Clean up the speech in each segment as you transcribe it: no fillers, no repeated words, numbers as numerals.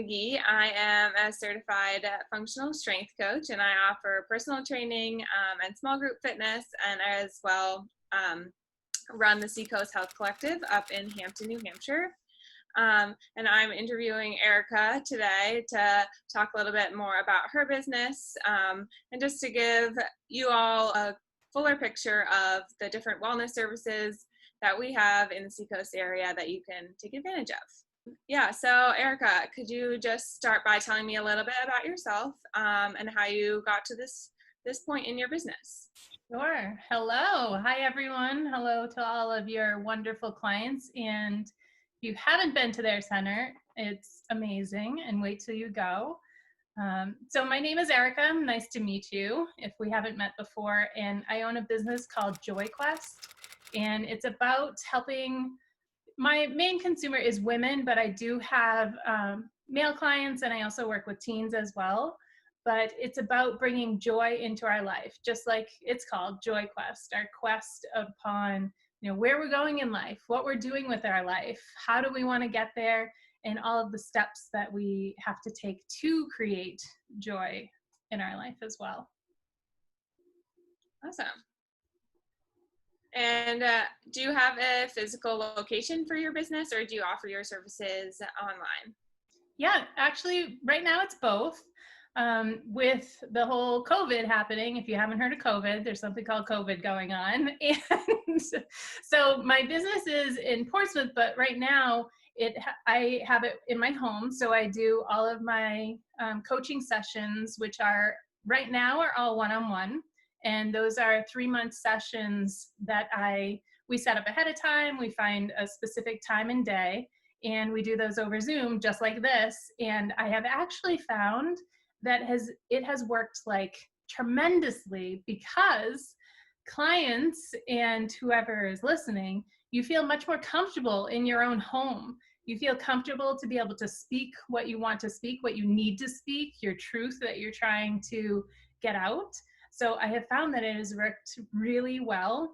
McGee. I am a certified functional strength coach, and I offer personal training and small group fitness, and as well run the Seacoast Health Collective up in Hampton, New Hampshire. And I'm interviewing Erica today to talk a little bit more about her business and just to give you all a fuller picture of the different wellness services that we have in the Seacoast area that you can take advantage of. Yeah, so Erica, could you just start by telling me a little bit about yourself and how you got to this point in your business? Sure. Hello. Hi, everyone. Hello to all of your wonderful clients. And if you haven't been to their center, it's amazing. And wait till you go. So my name is Erica. Nice to meet you if we haven't met before. And I own a business called JQI. And it's about helping. My main consumer is women, but I do have male clients, and I also work with teens as well. But it's about bringing joy into our life, just like it's called Joy Quest, our quest upon, where we're going in life, what we're doing with our life, how do we want to get there, and all of the steps that we have to take to create joy in our life as well. Awesome. And do you have a physical location for your business, or do you offer your services online? Yeah, actually, right now it's both. With the whole COVID happening, if you haven't heard of COVID, there's something called COVID going on. And so my business is in Portsmouth, but right now I have it in my home. So I do all of my coaching sessions, which are right now are all one-on-one. And those are 3-month sessions that we set up ahead of time. We find a specific time and day, and we do those over Zoom, just like this. And I have actually found that it has worked like tremendously, because clients and whoever is listening, you feel much more comfortable in your own home. You feel comfortable to be able to speak what you want to speak, what you need to speak, your truth that you're trying to get out. So I have found that it has worked really well.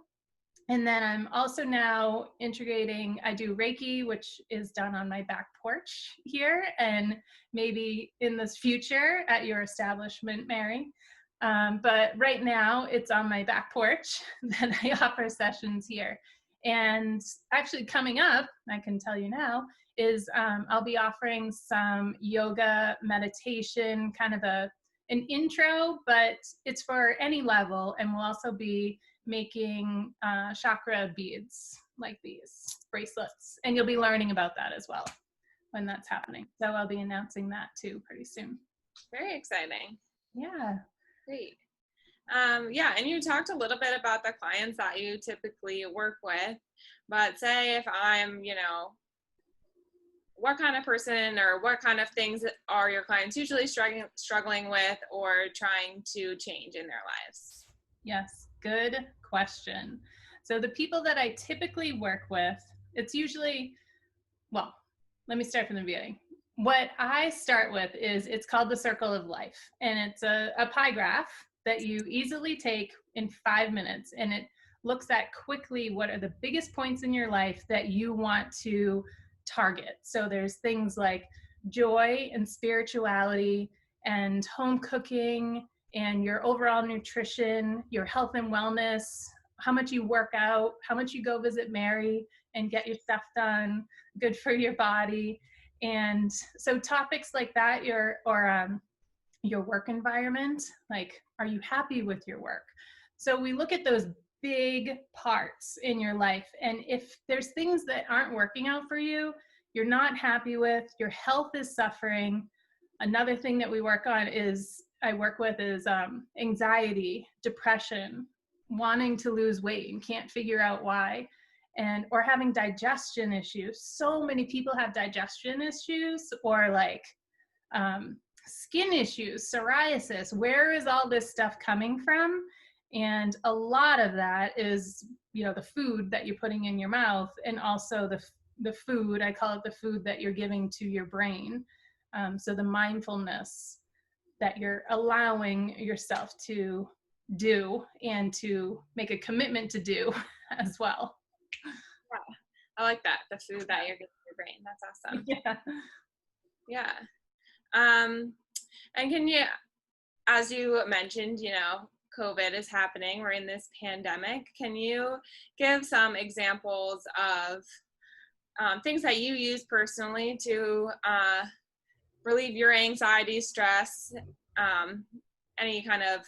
And then I'm also now integrating, I do Reiki, which is done on my back porch here, and maybe in the future at your establishment, Mary. But right now it's on my back porch that I offer sessions here. And actually coming up, I can tell you now, is I'll be offering some yoga meditation, kind of an intro, but it's for any level. And we'll also be making chakra beads like these bracelets, and you'll be learning about that as well when that's happening. So I'll be announcing that too pretty soon. Very exciting. Yeah. Great. Yeah, and you talked a little bit about the clients that you typically work with, but say if I'm, what kind of person or what kind of things are your clients usually struggling with or trying to change in their lives? Yes, good question. So the people that I typically work with, it's usually, well, let me start from the beginning. What I start with is, it's called the circle of life. And it's a pie graph that you easily take in 5 minutes. And it looks at quickly what are the biggest points in your life that you want to target. So there's things like joy and spirituality and home cooking and your overall nutrition, your health and wellness, how much you work out, how much you go visit Mary and get your stuff done, good for your body. And so topics like that, your work environment, like, are you happy with your work? So we look at those big parts in your life. And if there's things that aren't working out for you, you're not happy with, your health is suffering. Another thing that I work with is anxiety, depression, wanting to lose weight and can't figure out why, or having digestion issues. So many people have digestion issues, or like skin issues, psoriasis. Where is all this stuff coming from? And a lot of that is, the food that you're putting in your mouth, and also the food, I call it the food that you're giving to your brain. So the mindfulness that you're allowing yourself to do and to make a commitment to do as well. Yeah, I like that. The food that you're giving your brain. That's awesome. Yeah. Yeah. And can you, as you mentioned, COVID is happening, we're in this pandemic. Can you give some examples of things that you use personally to relieve your anxiety, stress, any kind of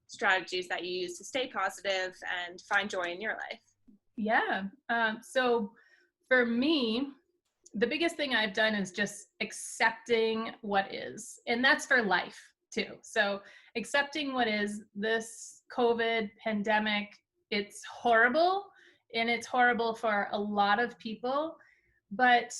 strategies that you use to stay positive and find joy in your life? Yeah. So for me, the biggest thing I've done is just accepting what is, and that's for life too. So accepting what is. This COVID pandemic, it's horrible, and it's horrible for a lot of people. But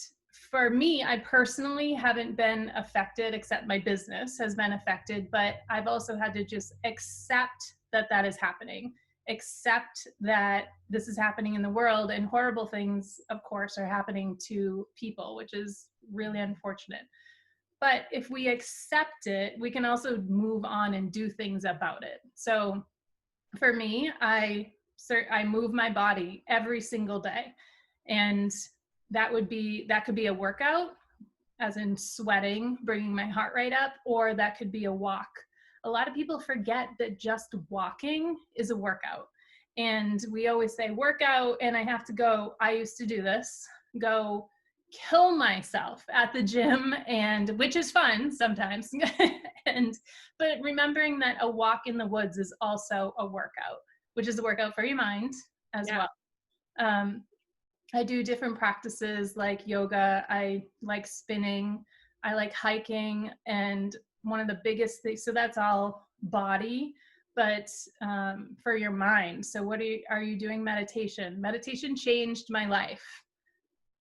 for me, I personally haven't been affected, except my business has been affected, but I've also had to just accept that that is happening, accept that this is happening in the world, and horrible things, of course, are happening to people, which is really unfortunate. But if we accept it, we can also move on and do things about it. So for me, I move my body every single day, and that could be a workout, as in sweating, bringing my heart rate up, or that could be a walk. A lot of people forget that just walking is a workout. And we always say workout, and I have to go, I used to do this, go kill myself at the gym, and which is fun sometimes. But remembering that a walk in the woods is also a workout, which is a workout for your mind as well. I do different practices like yoga. I like spinning. I like hiking. And one of the biggest things, so that's all body, but for your mind. So are you doing meditation? Meditation changed my life.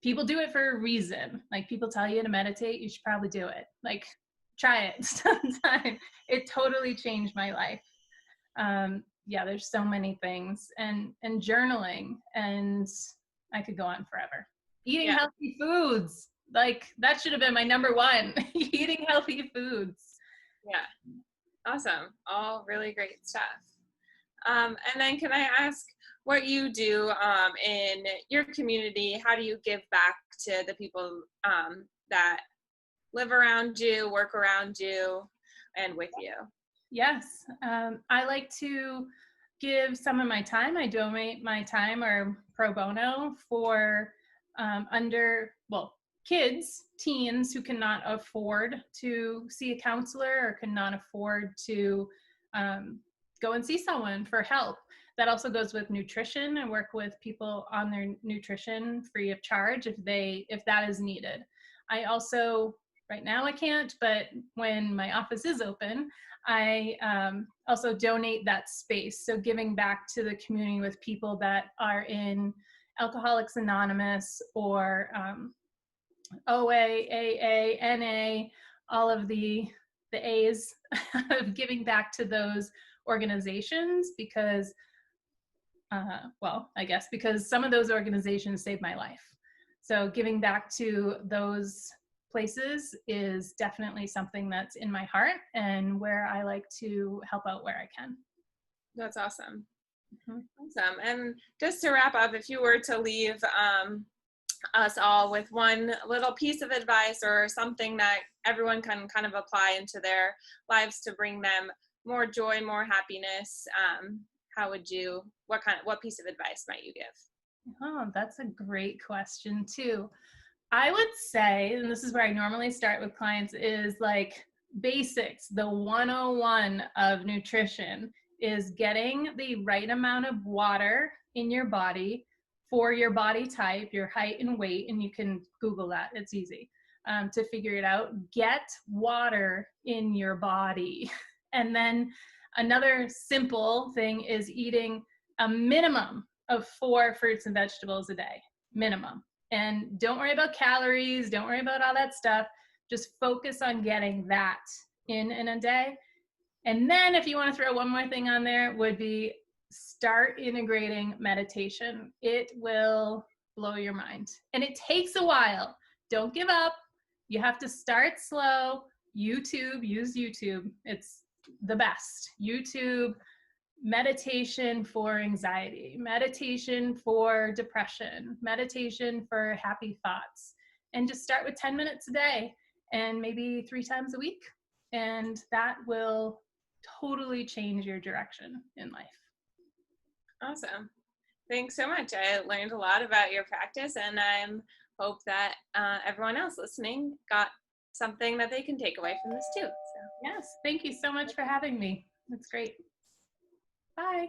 People do it for a reason. Like, people tell you to meditate, you should probably do it. Like, try it sometime. It totally changed my life. There's so many things, and journaling, and I could go on forever. Eating healthy foods. Like, that should have been my number one. Eating healthy foods. Yeah. Awesome. All really great stuff. And then can I ask what you do in your community? How do you give back to the people that live around you, work around you, and with you? Yes. I like to give some of my time. I donate my time, or pro bono, for kids, teens who cannot afford to see a counselor or cannot afford to go and see someone for help. That also goes with nutrition. I work with people on their nutrition free of charge if that is needed. I also, right now I can't, but when my office is open, I also donate that space. So giving back to the community with people that are in Alcoholics Anonymous, or OA, AA, NA, all of the A's, of giving back to those organizations, because because some of those organizations saved my life. So giving back to those places is definitely something that's in my heart, and where I like to help out where I can. That's awesome. Mm-hmm. Awesome. And just to wrap up, if you were to leave us all with one little piece of advice, or something that everyone can kind of apply into their lives to bring them more joy, more happiness, what piece of advice might you give? Oh, that's a great question too. I would say, and this is where I normally start with clients, is like basics. The 101 of nutrition is getting the right amount of water in your body for your body type, your height and weight, and you can Google that. It's easy to figure it out. Get water in your body. And then another simple thing is eating a minimum of 4 fruits and vegetables a day, minimum. And don't worry about calories, don't worry about all that stuff. Just focus on getting that in a day. And then if you want to throw one more thing on there, would be start integrating meditation. It will blow your mind. And it takes a while. Don't give up. You have to start slow. Use YouTube. It's the best. YouTube, meditation for anxiety, meditation for depression, meditation for happy thoughts. And just start with 10 minutes a day. and maybe 3 times a week. And that will totally change your direction in life. Awesome. Thanks so much. I learned a lot about your practice, and I hope that everyone else listening got something that they can take away from this too. So. Yes, thank you so much for having me. That's great. Bye.